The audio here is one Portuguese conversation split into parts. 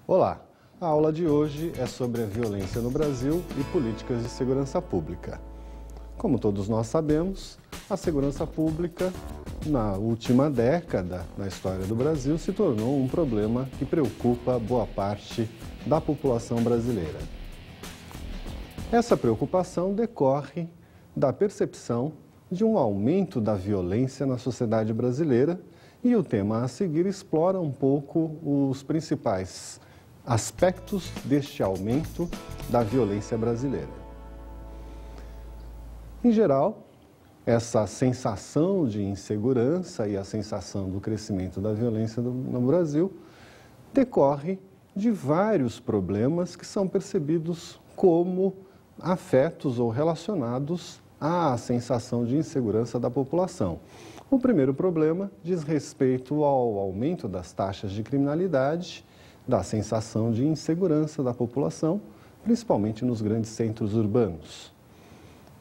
Olá, a aula de hoje é sobre a violência no Brasil e políticas de segurança pública. Como todos nós sabemos, a segurança pública, na última década na história do Brasil, se tornou um problema que preocupa boa parte da população brasileira. Essa preocupação decorre da percepção de um aumento da violência na sociedade brasileira e o tema a seguir explora um pouco os principais aspectos deste aumento da violência brasileira. Em geral, essa sensação de insegurança e a sensação do crescimento da violência no Brasil decorre de vários problemas que são percebidos como afetos ou relacionados à sensação de insegurança da população. O primeiro problema diz respeito ao aumento das taxas de criminalidade, da sensação de insegurança da população, principalmente nos grandes centros urbanos.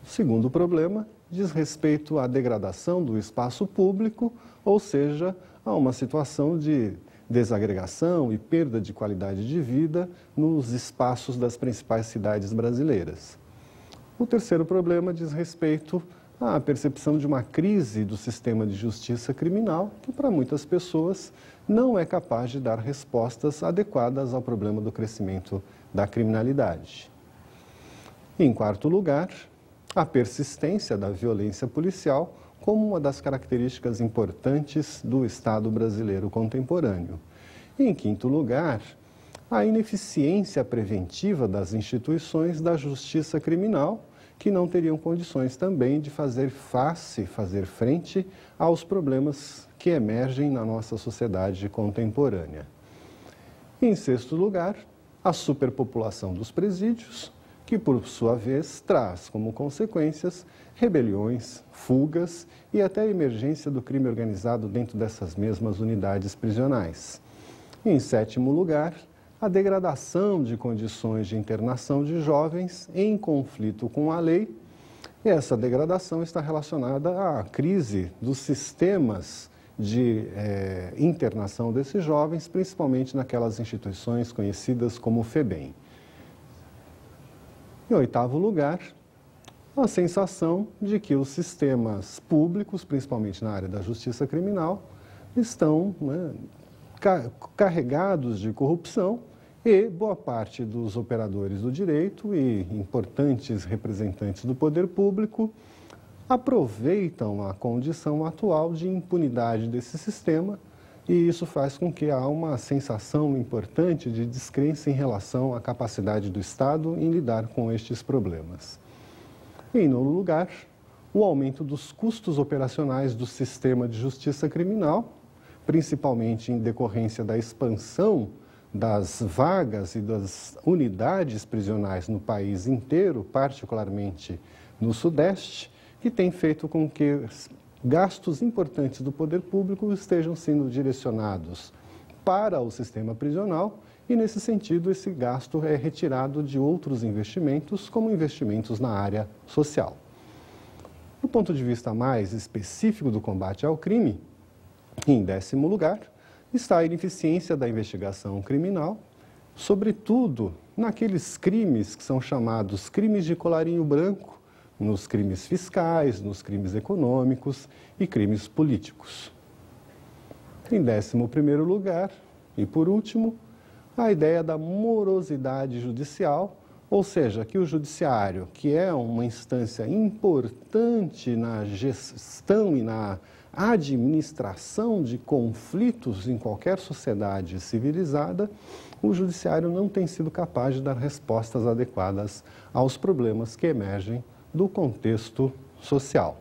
O segundo problema diz respeito à degradação do espaço público, ou seja, a uma situação de desagregação e perda de qualidade de vida nos espaços das principais cidades brasileiras. O terceiro problema diz respeito à percepção de uma crise do sistema de justiça criminal, que para muitas pessoas não é capaz de dar respostas adequadas ao problema do crescimento da criminalidade. Em quarto lugar, a persistência da violência policial como uma das características importantes do Estado brasileiro contemporâneo. E, em quinto lugar, a ineficiência preventiva das instituições da justiça criminal, que não teriam condições também de fazer frente aos problemas que emergem na nossa sociedade contemporânea. E, em sexto lugar, a superpopulação dos presídios, que, por sua vez, traz como consequências rebeliões, fugas e até a emergência do crime organizado dentro dessas mesmas unidades prisionais. E, em sétimo lugar, a degradação de condições de internação de jovens em conflito com a lei. E essa degradação está relacionada à crise dos sistemas de internação desses jovens, principalmente naquelas instituições conhecidas como FEBEM. Em oitavo lugar, a sensação de que os sistemas públicos, principalmente na área da justiça criminal, estão carregados de corrupção e boa parte dos operadores do direito e importantes representantes do poder público aproveitam a condição atual de impunidade desse sistema e isso faz com que há uma sensação importante de descrença em relação à capacidade do Estado em lidar com estes problemas. E, em nono lugar, o aumento dos custos operacionais do sistema de justiça criminal, principalmente em decorrência da expansão das vagas e das unidades prisionais no país inteiro, particularmente no Sudeste, que tem feito com que gastos importantes do poder público estejam sendo direcionados para o sistema prisional e, nesse sentido, esse gasto é retirado de outros investimentos, como investimentos na área social. Do ponto de vista mais específico do combate ao crime, em décimo lugar, está a ineficiência da investigação criminal, sobretudo naqueles crimes que são chamados crimes de colarinho branco, nos crimes fiscais, nos crimes econômicos e crimes políticos. Em 11º lugar, e por último, a ideia da morosidade judicial, ou seja, que o judiciário, que é uma instância importante na gestão e na administração de conflitos em qualquer sociedade civilizada, o judiciário não tem sido capaz de dar respostas adequadas aos problemas que emergem do contexto social.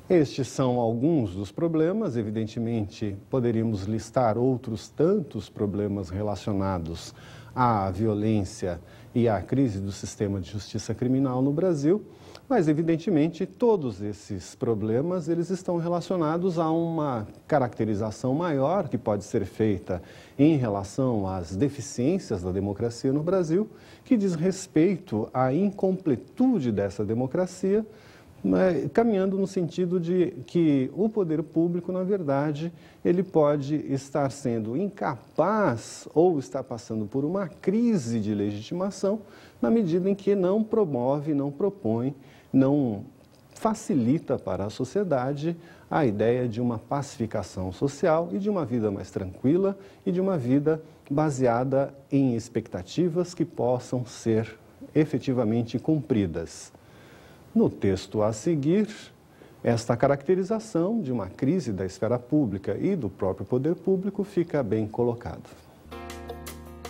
Estes são alguns dos problemas, evidentemente poderíamos listar outros tantos problemas relacionados à violência e à crise do sistema de justiça criminal no Brasil, mas evidentemente todos esses problemas eles estão relacionados a uma caracterização maior que pode ser feita em relação às deficiências da democracia no Brasil, que diz respeito à incompletude dessa democracia caminhando no sentido de que o poder público, na verdade, ele pode estar sendo incapaz ou estar passando por uma crise de legitimação na medida em que não promove, não propõe, não facilita para a sociedade a ideia de uma pacificação social e de uma vida mais tranquila e de uma vida baseada em expectativas que possam ser efetivamente cumpridas. No texto a seguir, esta caracterização de uma crise da esfera pública e do próprio poder público fica bem colocada.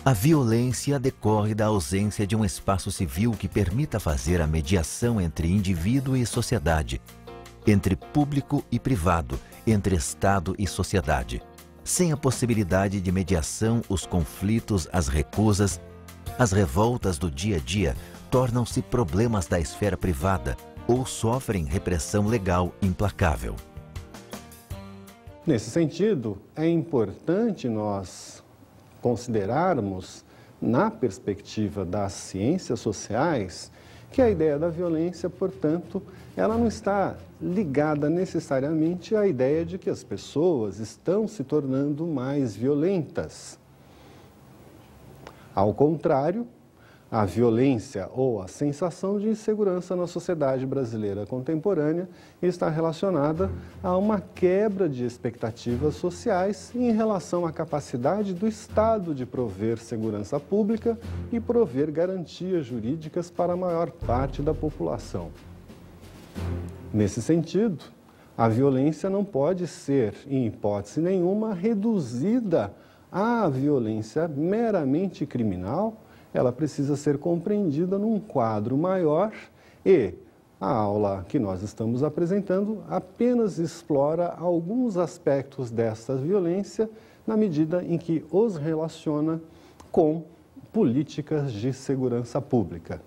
A violência decorre da ausência de um espaço civil que permita fazer a mediação entre indivíduo e sociedade, entre público e privado, entre Estado e sociedade. Sem a possibilidade de mediação, os conflitos, as recusas, as revoltas do dia a dia tornam-se problemas da esfera privada ou sofrem repressão legal implacável. Nesse sentido, é importante nós considerarmos, na perspectiva das ciências sociais, que a ideia da violência, portanto, ela não está ligada necessariamente à ideia de que as pessoas estão se tornando mais violentas. Ao contrário, a violência ou a sensação de insegurança na sociedade brasileira contemporânea está relacionada a uma quebra de expectativas sociais em relação à capacidade do Estado de prover segurança pública e prover garantias jurídicas para a maior parte da população. Nesse sentido, a violência não pode ser, em hipótese nenhuma, reduzida à violência meramente criminal. Ela precisa ser compreendida num quadro maior e a aula que nós estamos apresentando apenas explora alguns aspectos dessa violência na medida em que os relaciona com políticas de segurança pública.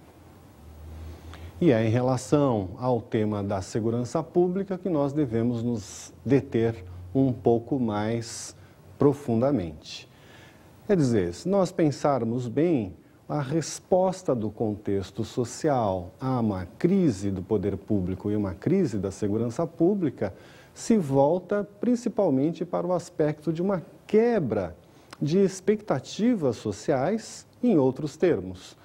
E é em relação ao tema da segurança pública que nós devemos nos deter um pouco mais profundamente. Quer dizer, se nós pensarmos bem, a resposta do contexto social a uma crise do poder público e uma crise da segurança pública se volta principalmente para o aspecto de uma quebra de expectativas sociais, em outros termos.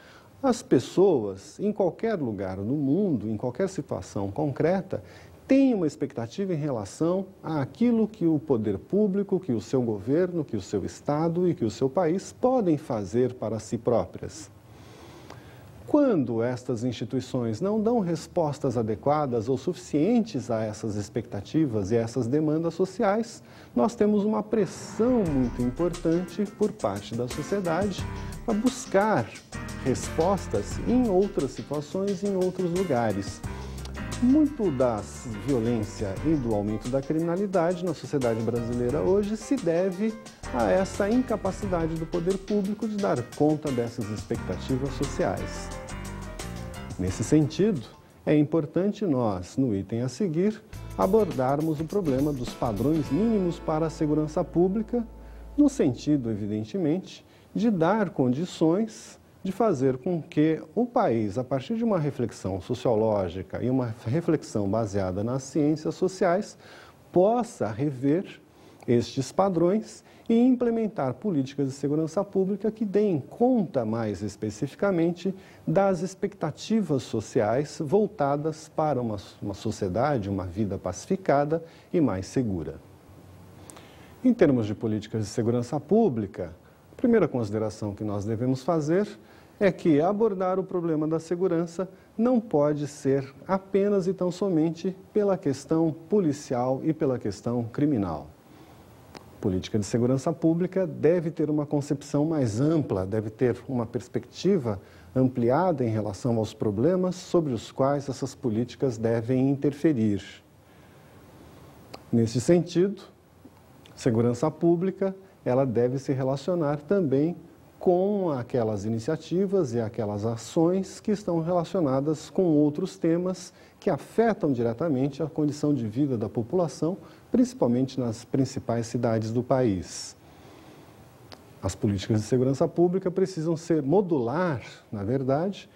As pessoas, em qualquer lugar do mundo, em qualquer situação concreta, têm uma expectativa em relação àquilo que o poder público, que o seu governo, que o seu Estado e que o seu país podem fazer para si próprias. Quando estas instituições não dão respostas adequadas ou suficientes a essas expectativas e a essas demandas sociais, nós temos uma pressão muito importante por parte da sociedade para buscar respostas em outras situações, em outros lugares. Muito da violência e do aumento da criminalidade na sociedade brasileira hoje se deve a essa incapacidade do poder público de dar conta dessas expectativas sociais. Nesse sentido, é importante nós, no item a seguir, abordarmos o problema dos padrões mínimos para a segurança pública, no sentido, evidentemente, de dar condições de fazer com que o país, a partir de uma reflexão sociológica e uma reflexão baseada nas ciências sociais, possa rever estes padrões e implementar políticas de segurança pública que deem conta mais especificamente das expectativas sociais voltadas para uma sociedade, uma vida pacificada e mais segura. Em termos de políticas de segurança pública, a primeira consideração que nós devemos fazer é que abordar o problema da segurança não pode ser apenas e tão somente pela questão policial e pela questão criminal. A política de segurança pública deve ter uma concepção mais ampla, deve ter uma perspectiva ampliada em relação aos problemas sobre os quais essas políticas devem interferir. Nesse sentido, segurança pública, ela deve se relacionar também com aquelas iniciativas e aquelas ações que estão relacionadas com outros temas que afetam diretamente a condição de vida da população, principalmente nas principais cidades do país. As políticas de segurança pública precisam ser modular, na verdade,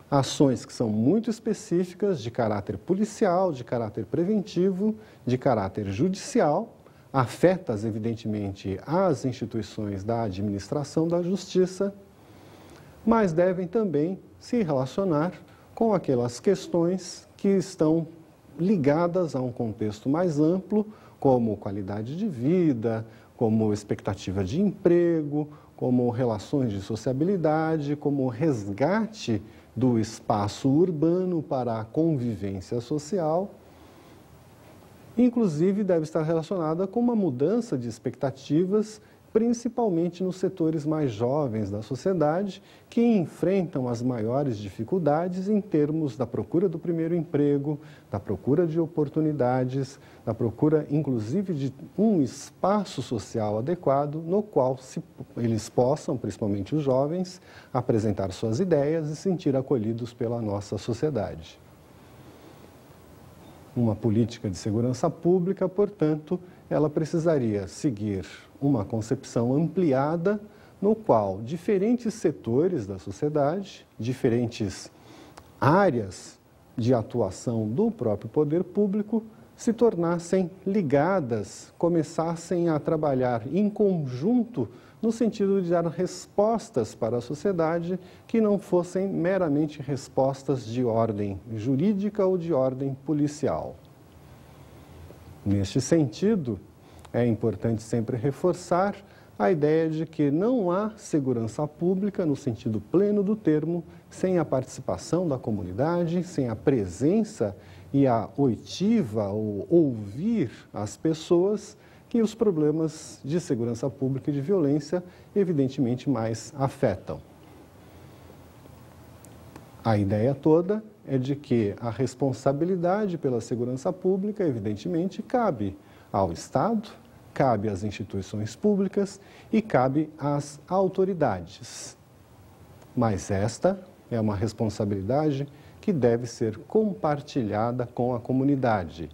Ações que são muito específicas, de caráter policial, de caráter preventivo, de caráter judicial, afetas, evidentemente, as instituições da administração da justiça, mas devem também se relacionar com aquelas questões que estão ligadas a um contexto mais amplo, como qualidade de vida, como expectativa de emprego, como relações de sociabilidade, como resgate do espaço urbano para a convivência social. Inclusive, deve estar relacionada com uma mudança de expectativas, principalmente nos setores mais jovens da sociedade, que enfrentam as maiores dificuldades em termos da procura do primeiro emprego, da procura de oportunidades, da procura, inclusive, de um espaço social adequado no qual eles possam, principalmente os jovens, apresentar suas ideias e sentir acolhidos pela nossa sociedade. Uma política de segurança pública, portanto, ela precisaria seguir uma concepção ampliada no qual diferentes setores da sociedade, diferentes áreas de atuação do próprio poder público se tornassem ligadas, começassem a trabalhar em conjunto no sentido de dar respostas para a sociedade que não fossem meramente respostas de ordem jurídica ou de ordem policial. Neste sentido, é importante sempre reforçar a ideia de que não há segurança pública, no sentido pleno do termo, sem a participação da comunidade, sem a presença e a oitiva, ou ouvir as pessoas que os problemas de segurança pública e de violência, evidentemente, mais afetam. A ideia toda é de que a responsabilidade pela segurança pública, evidentemente, cabe ao Estado, cabe às instituições públicas e cabe às autoridades. Mas esta é uma responsabilidade que deve ser compartilhada com a comunidade.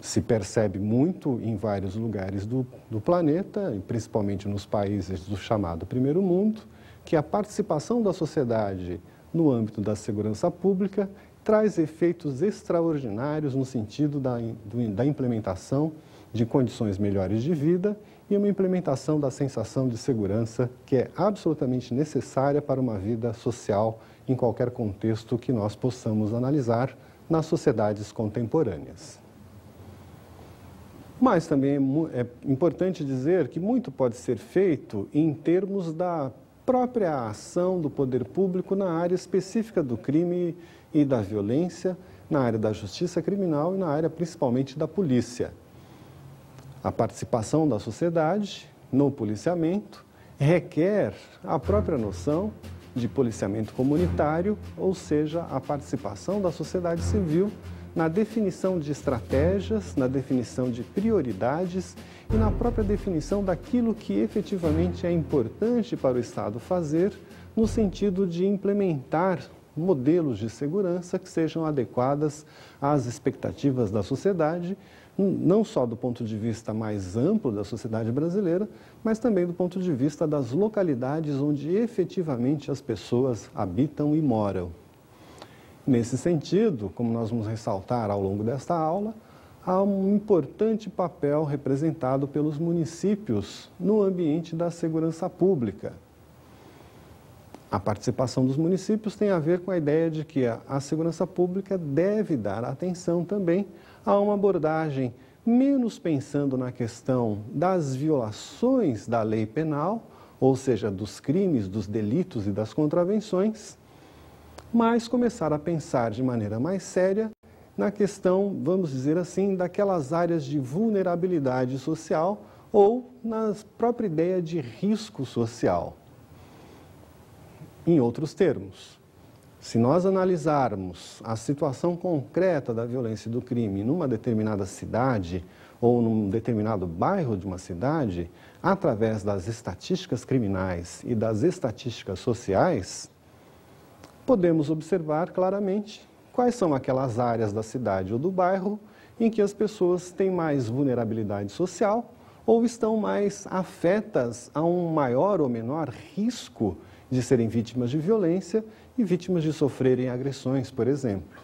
Se percebe muito em vários lugares do planeta, e principalmente nos países do chamado Primeiro Mundo, que a participação da sociedade no âmbito da segurança pública traz efeitos extraordinários no sentido da implementação de condições melhores de vida e uma implementação da sensação de segurança que é absolutamente necessária para uma vida social em qualquer contexto que nós possamos analisar nas sociedades contemporâneas. Mas também é importante dizer que muito pode ser feito em termos da própria ação do poder público na área específica do crime e da violência, na área da justiça criminal e na área principalmente da polícia. A participação da sociedade no policiamento requer a própria noção de policiamento comunitário, ou seja, a participação da sociedade civil na definição de estratégias, na definição de prioridades e na própria definição daquilo que efetivamente é importante para o Estado fazer no sentido de implementar modelos de segurança que sejam adequadas às expectativas da sociedade, não só do ponto de vista mais amplo da sociedade brasileira, mas também do ponto de vista das localidades onde efetivamente as pessoas habitam e moram. Nesse sentido, como nós vamos ressaltar ao longo desta aula, há um importante papel representado pelos municípios no ambiente da segurança pública. A participação dos municípios tem a ver com a ideia de que a segurança pública deve dar atenção também a uma abordagem menos pensando na questão das violações da lei penal, ou seja, dos crimes, dos delitos e das contravenções, mas começar a pensar de maneira mais séria na questão, vamos dizer assim, daquelas áreas de vulnerabilidade social ou na própria ideia de risco social. Em outros termos, se nós analisarmos a situação concreta da violência e do crime numa determinada cidade ou num determinado bairro de uma cidade, através das estatísticas criminais e das estatísticas sociais, podemos observar claramente quais são aquelas áreas da cidade ou do bairro em que as pessoas têm mais vulnerabilidade social ou estão mais afetas a um maior ou menor risco de serem vítimas de violência e vítimas de sofrerem agressões, por exemplo.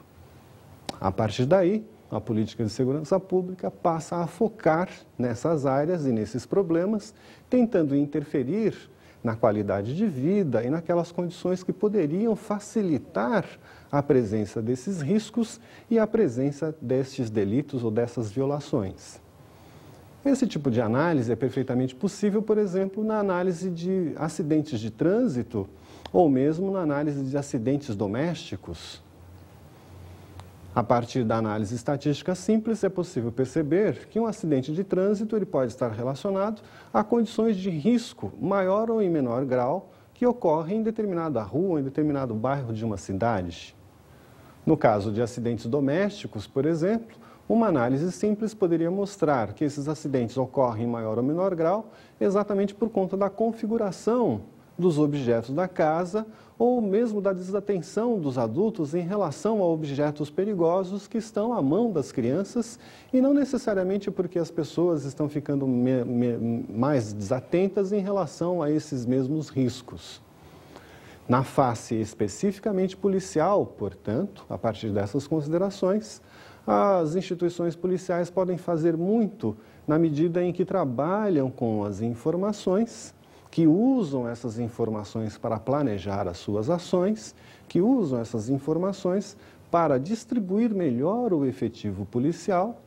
A partir daí, a política de segurança pública passa a focar nessas áreas e nesses problemas, tentando interferir na qualidade de vida e naquelas condições que poderiam facilitar a presença desses riscos e a presença destes delitos ou dessas violações. Esse tipo de análise é perfeitamente possível, por exemplo, na análise de acidentes de trânsito ou mesmo na análise de acidentes domésticos. A partir da análise estatística simples, é possível perceber que um acidente de trânsito ele pode estar relacionado a condições de risco maior ou em menor grau que ocorrem em determinada rua, em determinado bairro de uma cidade. No caso de acidentes domésticos, por exemplo, uma análise simples poderia mostrar que esses acidentes ocorrem em maior ou menor grau exatamente por conta da configuração dos objetos da casa ou mesmo da desatenção dos adultos em relação a objetos perigosos que estão à mão das crianças e não necessariamente porque as pessoas estão ficando mais desatentas em relação a esses mesmos riscos. Na face especificamente policial, portanto, a partir dessas considerações, as instituições policiais podem fazer muito na medida em que trabalham com as informações, que usam essas informações para planejar as suas ações, que usam essas informações para distribuir melhor o efetivo policial,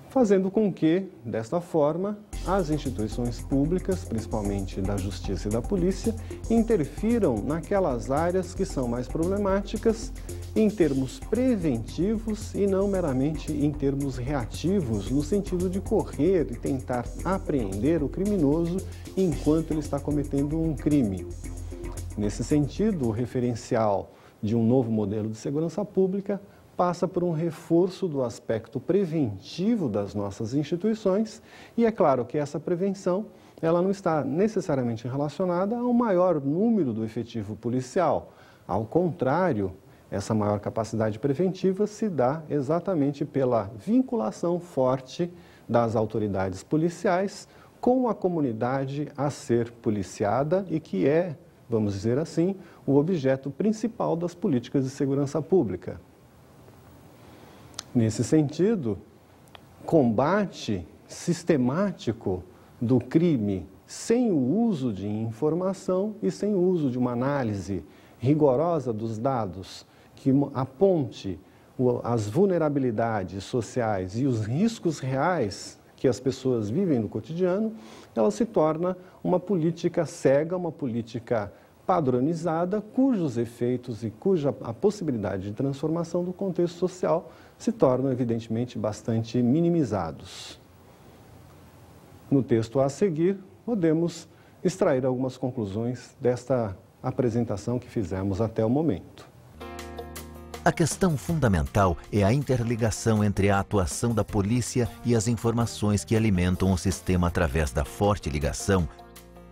fazendo com que, desta forma, as instituições públicas, principalmente da Justiça e da Polícia, interfiram naquelas áreas que são mais problemáticas em termos preventivos e não meramente em termos reativos, no sentido de correr e tentar apreender o criminoso enquanto ele está cometendo um crime. Nesse sentido, o referencial de um novo modelo de segurança pública passa por um reforço do aspecto preventivo das nossas instituições e é claro que essa prevenção ela não está necessariamente relacionada a um maior número do efetivo policial. Ao contrário, essa maior capacidade preventiva se dá exatamente pela vinculação forte das autoridades policiais com a comunidade a ser policiada e que é, vamos dizer assim, o objeto principal das políticas de segurança pública. Nesse sentido, combate sistemático do crime sem o uso de informação e sem o uso de uma análise rigorosa dos dados que aponte as vulnerabilidades sociais e os riscos reais que as pessoas vivem no cotidiano, ela se torna uma política cega, uma política padronizada, cujos efeitos e cuja a possibilidade de transformação do contexto social se tornam, evidentemente, bastante minimizados. No texto a seguir, podemos extrair algumas conclusões desta apresentação que fizemos até o momento. A questão fundamental é a interligação entre a atuação da polícia e as informações que alimentam o sistema através da forte ligação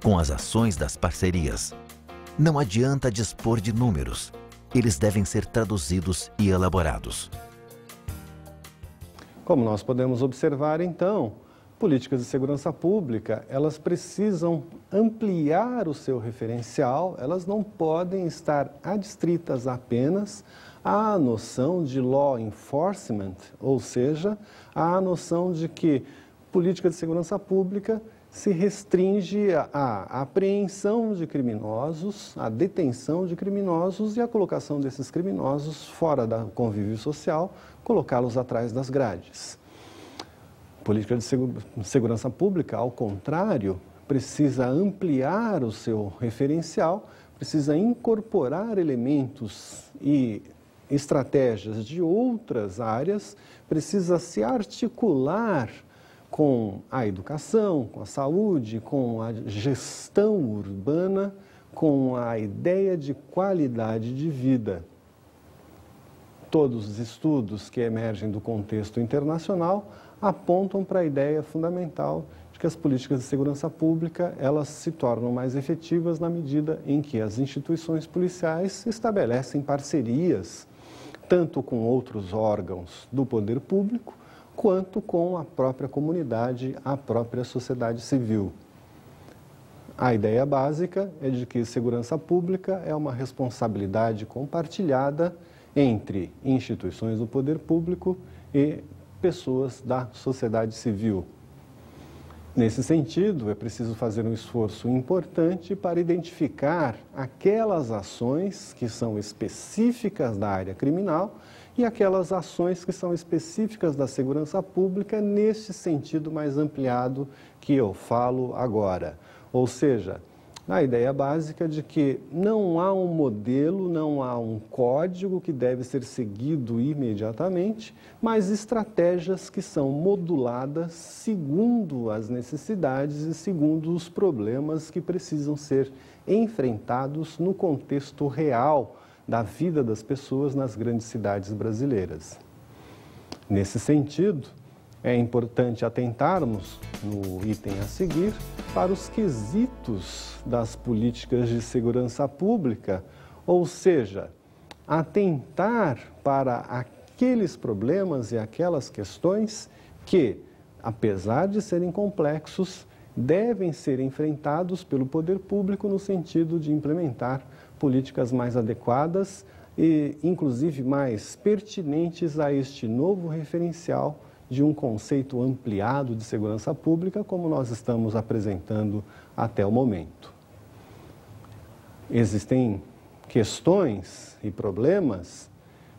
com as ações das parcerias. Não adianta dispor de números, eles devem ser traduzidos e elaborados. Como nós podemos observar, então, políticas de segurança pública, elas precisam ampliar o seu referencial, elas não podem estar adstritas apenas à noção de law enforcement, ou seja, à noção de que política de segurança pública se restringe à apreensão de criminosos, à detenção de criminosos e à colocação desses criminosos fora do convívio social, colocá-los atrás das grades. Política de segurança pública, ao contrário, precisa ampliar o seu referencial, precisa incorporar elementos e estratégias de outras áreas, precisa se articular com a educação, com a saúde, com a gestão urbana, com a ideia de qualidade de vida. Todos os estudos que emergem do contexto internacional apontam para a ideia fundamental de que as políticas de segurança pública elas se tornam mais efetivas na medida em que as instituições policiais estabelecem parcerias tanto com outros órgãos do poder público quanto com a própria comunidade, a própria sociedade civil. A ideia básica é de que segurança pública é uma responsabilidade compartilhada entre instituições do poder público e pessoas da sociedade civil. Nesse sentido, é preciso fazer um esforço importante para identificar aquelas ações que são específicas da área criminal e aquelas ações que são específicas da segurança pública neste sentido mais ampliado que eu falo agora. Ou seja, a ideia básica de que não há um modelo, não há um código que deve ser seguido imediatamente, mas estratégias que são moduladas segundo as necessidades e segundo os problemas que precisam ser enfrentados no contexto real da vida das pessoas nas grandes cidades brasileiras. Nesse sentido, é importante atentarmos, no item a seguir, para os quesitos das políticas de segurança pública, ou seja, atentar para aqueles problemas e aquelas questões que, apesar de serem complexos, devem ser enfrentados pelo poder público no sentido de implementar políticas mais adequadas e, inclusive, mais pertinentes a este novo referencial de um conceito ampliado de segurança pública, como nós estamos apresentando até o momento. Existem questões e problemas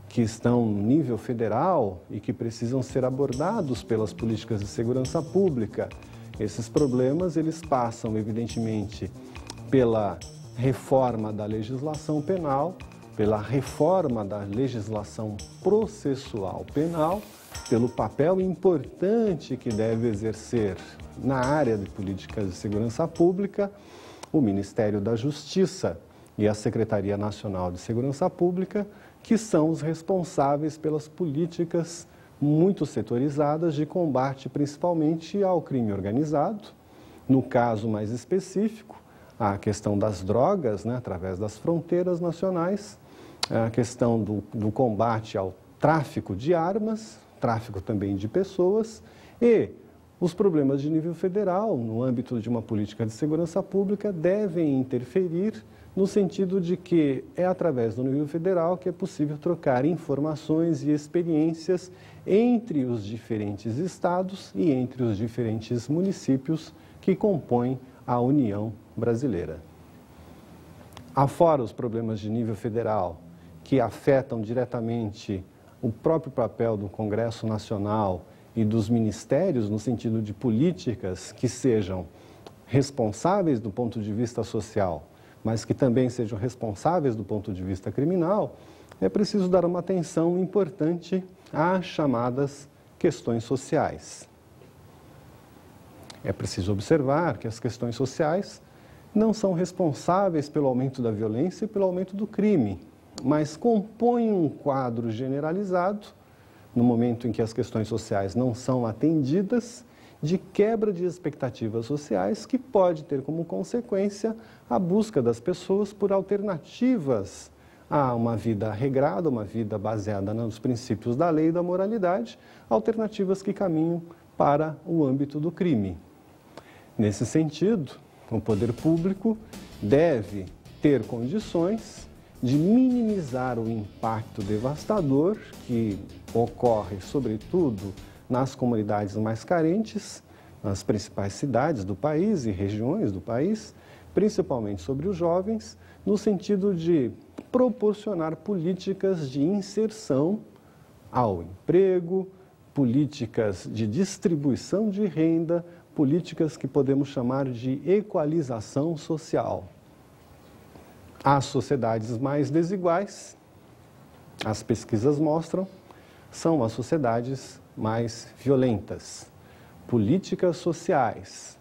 que estão no nível federal e que precisam ser abordados pelas políticas de segurança pública. Esses problemas, eles passam, evidentemente, pela reforma da legislação penal, pela reforma da legislação processual penal, pelo papel importante que deve exercer na área de políticas de segurança pública o Ministério da Justiça e a Secretaria Nacional de Segurança Pública, que são os responsáveis pelas políticas muito setorizadas de combate principalmente ao crime organizado, no caso mais específico, a questão das drogas, através das fronteiras nacionais, a questão do combate ao tráfico de armas, tráfico também de pessoas e os problemas de nível federal, no âmbito de uma política de segurança pública, devem interferir no sentido de que é através do nível federal que é possível trocar informações e experiências entre os diferentes estados e entre os diferentes municípios que compõem a União Brasileira. Afora os problemas de nível federal, que afetam diretamente o próprio papel do Congresso Nacional e dos ministérios no sentido de políticas que sejam responsáveis do ponto de vista social, mas que também sejam responsáveis do ponto de vista criminal, é preciso dar uma atenção importante às chamadas questões sociais. É preciso observar que as questões sociais não são responsáveis pelo aumento da violência e pelo aumento do crime, mas compõem um quadro generalizado, no momento em que as questões sociais não são atendidas, de quebra de expectativas sociais que pode ter como consequência a busca das pessoas por alternativas a uma vida regrada, uma vida baseada nos princípios da lei e da moralidade, alternativas que caminham para o âmbito do crime. Nesse sentido, o poder público deve ter condições de minimizar o impacto devastador que ocorre, sobretudo, nas comunidades mais carentes, nas principais cidades do país e regiões do país, principalmente sobre os jovens, no sentido de proporcionar políticas de inserção ao emprego, políticas de distribuição de renda, políticas que podemos chamar de equalização social. As sociedades mais desiguais, as pesquisas mostram, são as sociedades mais violentas. Políticas sociais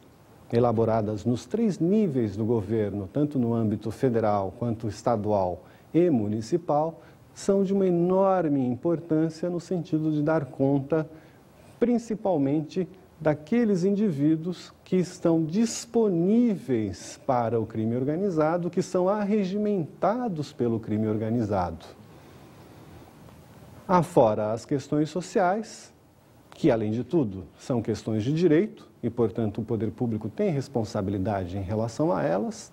elaboradas nos 3 níveis do governo, tanto no âmbito federal quanto estadual e municipal, são de uma enorme importância no sentido de dar conta, principalmente, daqueles indivíduos que estão disponíveis para o crime organizado, que são arregimentados pelo crime organizado. Afora as questões sociais, que, além de tudo, são questões de direito e, portanto, o poder público tem responsabilidade em relação a elas,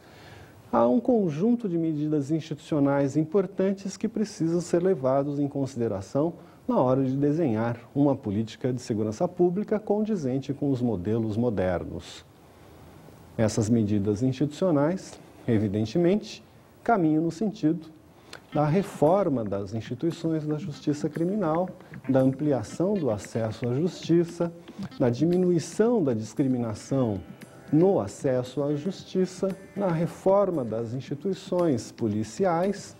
há um conjunto de medidas institucionais importantes que precisam ser levados em consideração na hora de desenhar uma política de segurança pública condizente com os modelos modernos. Essas medidas institucionais, evidentemente, caminham no sentido da reforma das instituições da justiça criminal, da ampliação do acesso à justiça, da diminuição da discriminação no acesso à justiça, na reforma das instituições policiais,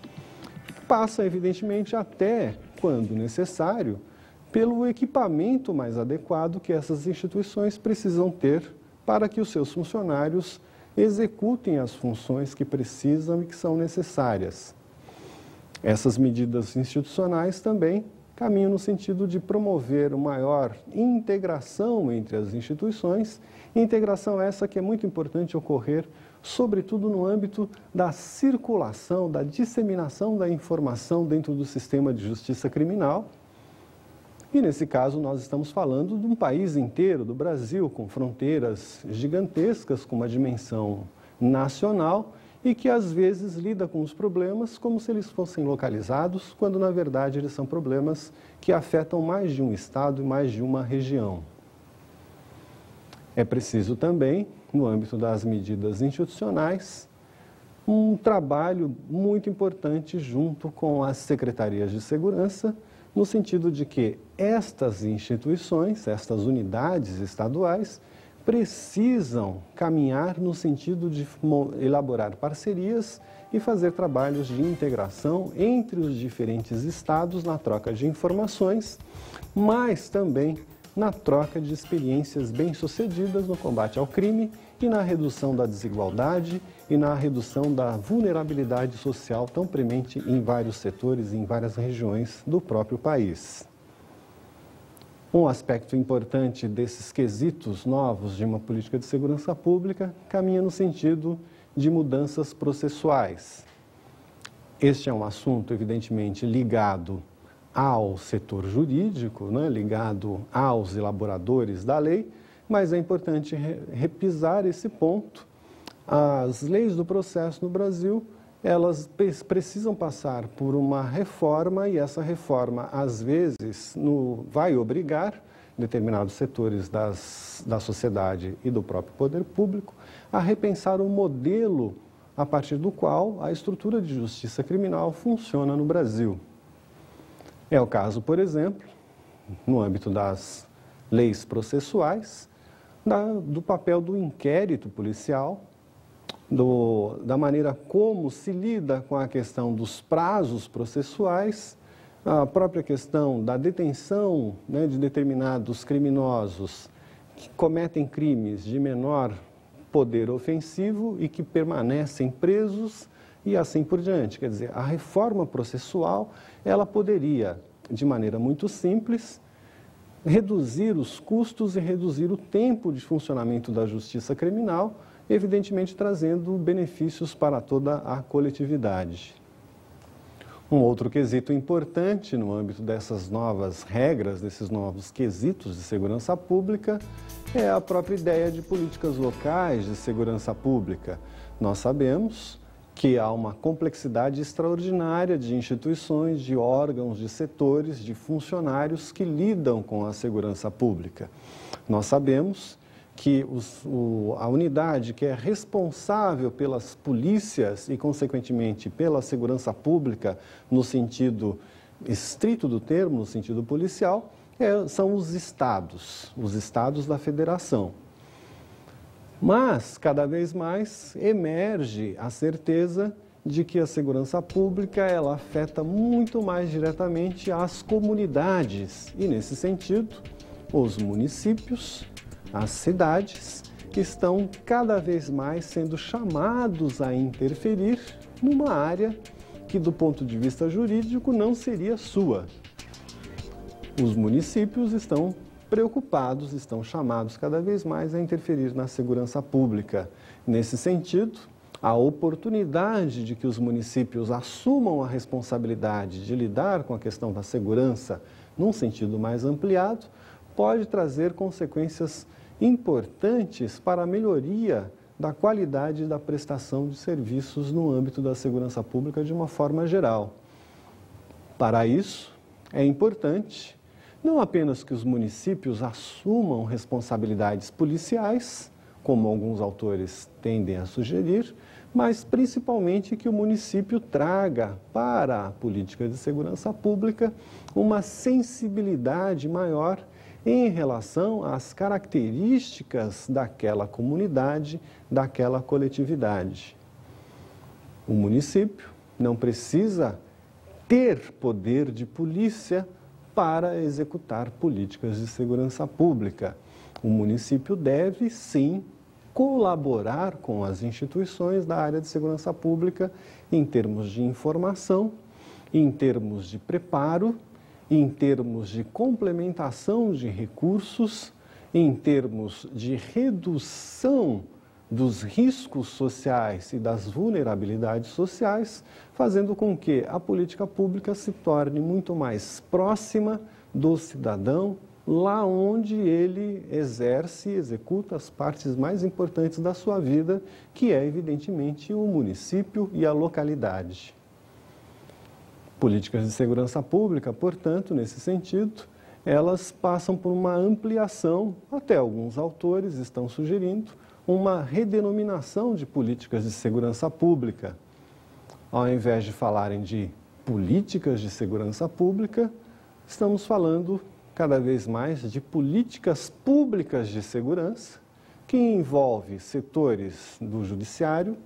passa, evidentemente, até, quando necessário, pelo equipamento mais adequado que essas instituições precisam ter para que os seus funcionários executem as funções que precisam e que são necessárias. Essas medidas institucionais também caminham no sentido de promover uma maior integração entre as instituições, integração essa que é muito importante ocorrer, sobretudo no âmbito da circulação, da disseminação da informação dentro do sistema de justiça criminal. E, nesse caso, nós estamos falando de um país inteiro, do Brasil, com fronteiras gigantescas, com uma dimensão nacional e que, às vezes, lida com os problemas como se eles fossem localizados, quando, na verdade, eles são problemas que afetam mais de um estado e mais de uma região. É preciso também, no âmbito das medidas institucionais, um trabalho muito importante junto com as secretarias de segurança, no sentido de que estas instituições, estas unidades estaduais, precisam caminhar no sentido de elaborar parcerias e fazer trabalhos de integração entre os diferentes estados na troca de informações, mas também na troca de experiências bem-sucedidas no combate ao crime e na redução da desigualdade e na redução da vulnerabilidade social tão premente em vários setores e em várias regiões do próprio país. Um aspecto importante desses quesitos novos de uma política de segurança pública caminha no sentido de mudanças processuais. Este é um assunto, evidentemente, ligado ao setor jurídico, né, ligado aos elaboradores da lei, mas é importante repisar esse ponto. As leis do processo no Brasil, elas precisam passar por uma reforma e essa reforma, às vezes, vai obrigar determinados setores da sociedade e do próprio poder público a repensar o modelo a partir do qual a estrutura de justiça criminal funciona no Brasil. É o caso, por exemplo, no âmbito das leis processuais, do papel do inquérito policial, da maneira como se lida com a questão dos prazos processuais, a própria questão da detenção, né, de determinados criminosos que cometem crimes de menor poder ofensivo e que permanecem presos e assim por diante. Quer dizer, a reforma processual, ela poderia, de maneira muito simples, reduzir os custos e reduzir o tempo de funcionamento da justiça criminal, evidentemente trazendo benefícios para toda a coletividade. Um outro quesito importante no âmbito dessas novas regras, desses novos quesitos de segurança pública, é a própria ideia de políticas locais de segurança pública. Nós sabemos que há uma complexidade extraordinária de instituições, de órgãos, de setores, de funcionários que lidam com a segurança pública. Nós sabemos que a unidade que é responsável pelas polícias e, consequentemente, pela segurança pública no sentido estrito do termo, no sentido policial, são os estados da federação. Mas, cada vez mais, emerge a certeza de que a segurança pública ela afeta muito mais diretamente as comunidades e, nesse sentido, os municípios, as cidades, que estão cada vez mais sendo chamados a interferir numa área que, do ponto de vista jurídico, não seria sua. Os municípios estão preocupados, estão chamados cada vez mais a interferir na segurança pública. Nesse sentido, a oportunidade de que os municípios assumam a responsabilidade de lidar com a questão da segurança num sentido mais ampliado pode trazer consequências importantes para a melhoria da qualidade da prestação de serviços no âmbito da segurança pública de uma forma geral. Para isso, é importante não apenas que os municípios assumam responsabilidades policiais, como alguns autores tendem a sugerir, mas principalmente que o município traga para a política de segurança pública uma sensibilidade maior em relação às características daquela comunidade, daquela coletividade. O município não precisa ter poder de polícia para executar políticas de segurança pública. O município deve, sim, colaborar com as instituições da área de segurança pública em termos de informação, em termos de preparo, em termos de complementação de recursos, em termos de redução dos riscos sociais e das vulnerabilidades sociais, fazendo com que a política pública se torne muito mais próxima do cidadão, lá onde ele exerce e executa as partes mais importantes da sua vida, que é, evidentemente, o município e a localidade. Políticas de segurança pública, portanto, nesse sentido, elas passam por uma ampliação, até alguns autores estão sugerindo, uma redenominação de políticas de segurança pública. Ao invés de falarem de políticas de segurança pública, estamos falando cada vez mais de políticas públicas de segurança, que envolve setores do Judiciário,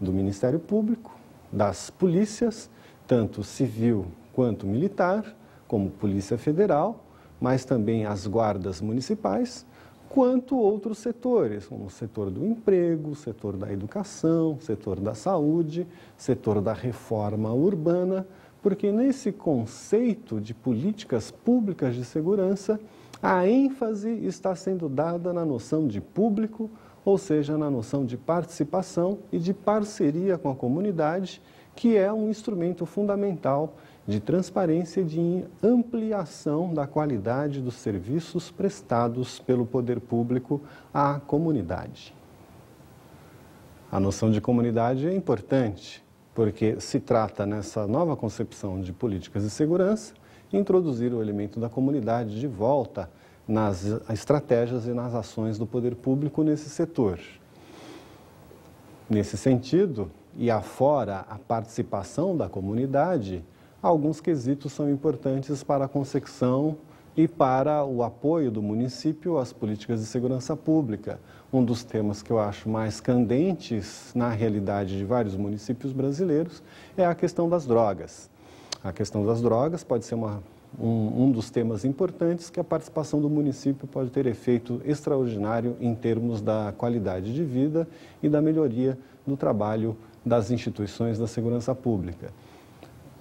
do Ministério Público, das polícias, tanto civil quanto militar, como Polícia Federal, mas também as guardas municipais, quanto outros setores, como o setor do emprego, o setor da educação, o setor da saúde, o setor da reforma urbana, porque nesse conceito de políticas públicas de segurança, a ênfase está sendo dada na noção de público, ou seja, na noção de participação e de parceria com a comunidade, que é um instrumento fundamental de transparência e de ampliação da qualidade dos serviços prestados pelo poder público à comunidade. A noção de comunidade é importante, porque se trata, nessa nova concepção de políticas de segurança, introduzir o elemento da comunidade de volta nas estratégias e nas ações do poder público nesse setor. Nesse sentido, e afora a participação da comunidade, alguns quesitos são importantes para a concepção e para o apoio do município às políticas de segurança pública. Um dos temas que eu acho mais candentes na realidade de vários municípios brasileiros é a questão das drogas. A questão das drogas pode ser um dos temas importantes que a participação do município pode ter efeito extraordinário em termos da qualidade de vida e da melhoria do trabalho das instituições da segurança pública.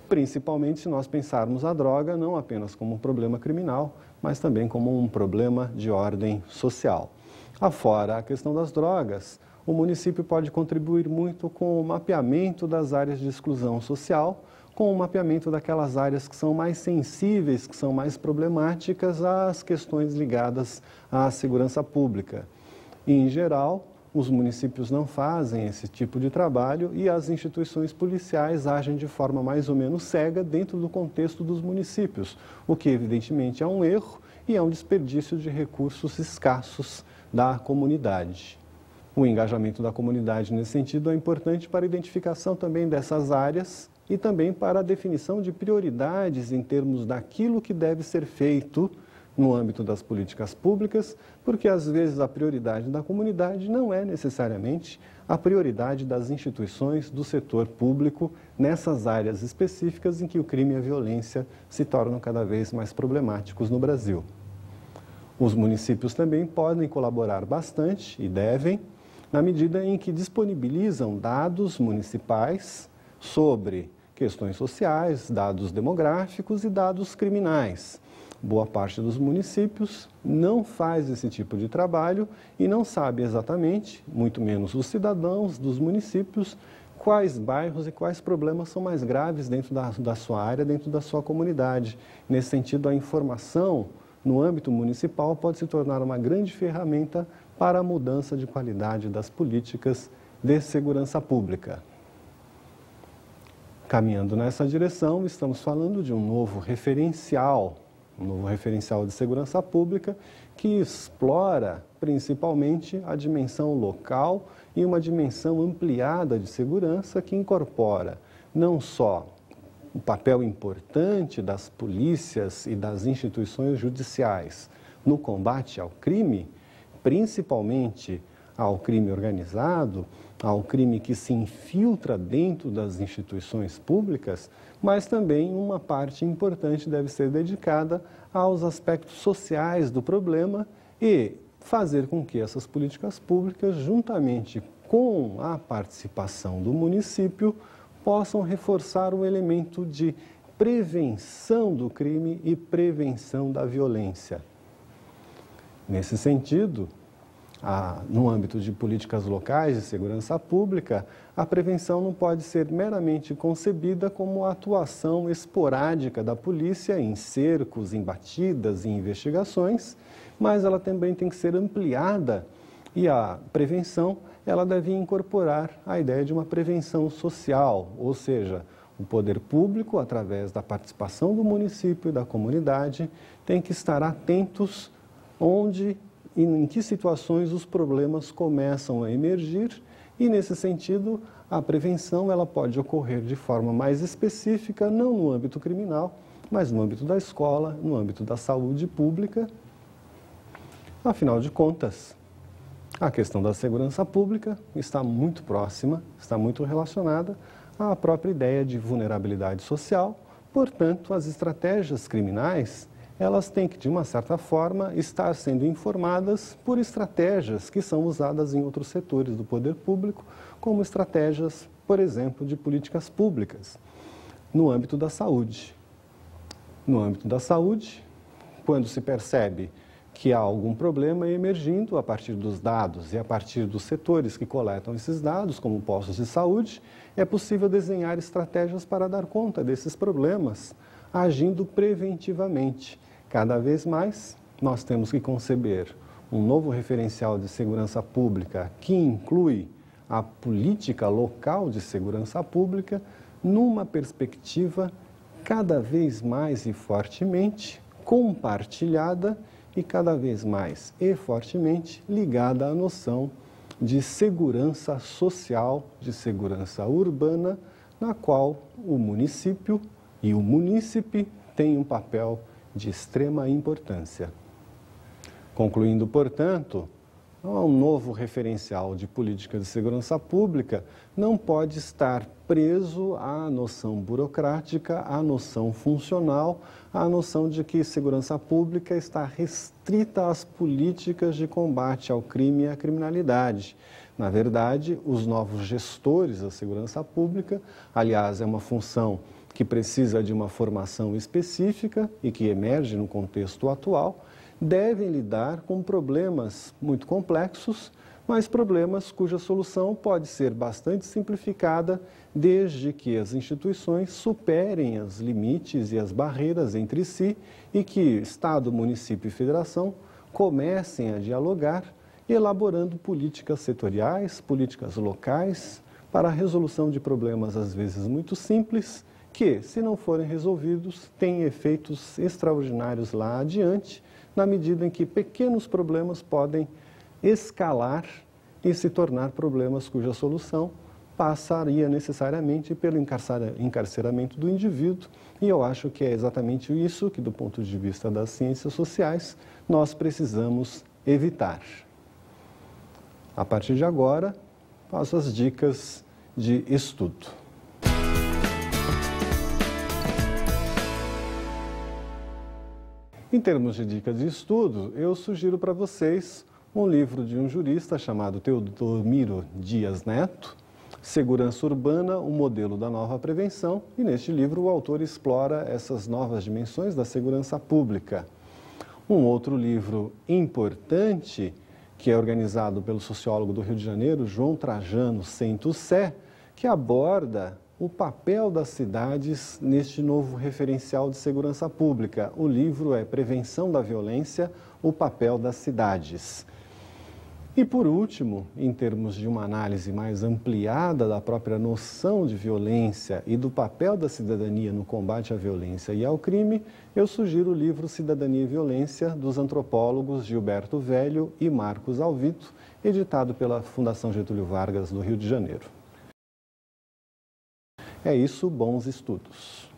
Principalmente se nós pensarmos a droga não apenas como um problema criminal, mas também como um problema de ordem social. Afora a questão das drogas, o município pode contribuir muito com o mapeamento das áreas de exclusão social, com o mapeamento daquelas áreas que são mais sensíveis, que são mais problemáticas às questões ligadas à segurança pública. E, em geral, os municípios não fazem esse tipo de trabalho e as instituições policiais agem de forma mais ou menos cega dentro do contexto dos municípios, o que evidentemente é um erro e é um desperdício de recursos escassos da comunidade. O engajamento da comunidade nesse sentido é importante para a identificação também dessas áreas e também para a definição de prioridades em termos daquilo que deve ser feito no âmbito das políticas públicas, porque às vezes a prioridade da comunidade não é necessariamente a prioridade das instituições do setor público nessas áreas específicas em que o crime e a violência se tornam cada vez mais problemáticos no Brasil. Os municípios também podem colaborar bastante e devem, na medida em que disponibilizam dados municipais sobre questões sociais, dados demográficos e dados criminais. Boa parte dos municípios não faz esse tipo de trabalho e não sabe exatamente, muito menos os cidadãos dos municípios, quais bairros e quais problemas são mais graves dentro da sua área, dentro da sua comunidade. Nesse sentido, a informação no âmbito municipal, pode se tornar uma grande ferramenta para a mudança de qualidade das políticas de segurança pública. Caminhando nessa direção, estamos falando de um novo referencial de segurança pública que explora principalmente a dimensão local e uma dimensão ampliada de segurança que incorpora não só o papel importante das polícias e das instituições judiciais no combate ao crime, principalmente ao crime organizado, ao crime que se infiltra dentro das instituições públicas, mas também uma parte importante deve ser dedicada aos aspectos sociais do problema e fazer com que essas políticas públicas, juntamente com a participação do município, possam reforçar o elemento de prevenção do crime e prevenção da violência. Nesse sentido, no âmbito de políticas locais de segurança pública, a prevenção não pode ser meramente concebida como a atuação esporádica da polícia em cercos, em batidas, em investigações, mas ela também tem que ser ampliada e a prevenção ela deve incorporar a ideia de uma prevenção social, ou seja, o poder público, através da participação do município e da comunidade, tem que estar atentos onde e em que situações os problemas começam a emergir e, nesse sentido, a prevenção ela pode ocorrer de forma mais específica, não no âmbito criminal, mas no âmbito da escola, no âmbito da saúde pública. Afinal de contas, a questão da segurança pública está muito próxima, está muito relacionada à própria ideia de vulnerabilidade social. Portanto, as estratégias criminais elas têm que, de uma certa forma, estar sendo informadas por estratégias que são usadas em outros setores do poder público, como estratégias, por exemplo, de políticas públicas, no âmbito da saúde. No âmbito da saúde, quando se percebe que há algum problema emergindo a partir dos dados e a partir dos setores que coletam esses dados, como postos de saúde, é possível desenhar estratégias para dar conta desses problemas, agindo preventivamente. Cada vez mais, nós temos que conceber um novo referencial de segurança pública que inclui a política local de segurança pública numa perspectiva cada vez mais e fortemente compartilhada e cada vez mais e fortemente ligada à noção de segurança social, de segurança urbana, na qual o município e o munícipe têm um papel de extrema importância. Concluindo, portanto, um novo referencial de política de segurança pública não pode estar preso à noção burocrática, à noção funcional, à noção de que segurança pública está restrita às políticas de combate ao crime e à criminalidade. Na verdade, os novos gestores da segurança pública, aliás, é uma função que precisa de uma formação específica e que emerge no contexto atual, devem lidar com problemas muito complexos, mas problemas cuja solução pode ser bastante simplificada desde que as instituições superem os limites e as barreiras entre si e que Estado, município e federação comecem a dialogar, elaborando políticas setoriais, políticas locais, para a resolução de problemas às vezes muito simples, que, se não forem resolvidos, têm efeitos extraordinários lá adiante, na medida em que pequenos problemas podem escalar e se tornar problemas cuja solução passaria necessariamente pelo encarceramento do indivíduo. E eu acho que é exatamente isso que, do ponto de vista das ciências sociais, nós precisamos evitar. A partir de agora, passo as dicas de estudo. Em termos de dicas de estudo, eu sugiro para vocês um livro de um jurista chamado Teodomiro Dias Neto, Segurança Urbana, o modelo da nova prevenção, e neste livro o autor explora essas novas dimensões da segurança pública. Um outro livro importante, que é organizado pelo sociólogo do Rio de Janeiro, João Trajano Centussé, que aborda o papel das cidades neste novo referencial de segurança pública. O livro é Prevenção da Violência, o papel das cidades. E por último, em termos de uma análise mais ampliada da própria noção de violência e do papel da cidadania no combate à violência e ao crime, eu sugiro o livro Cidadania e Violência, dos antropólogos Gilberto Velho e Marcos Alvito, editado pela Fundação Getúlio Vargas, do Rio de Janeiro. É isso, bons estudos.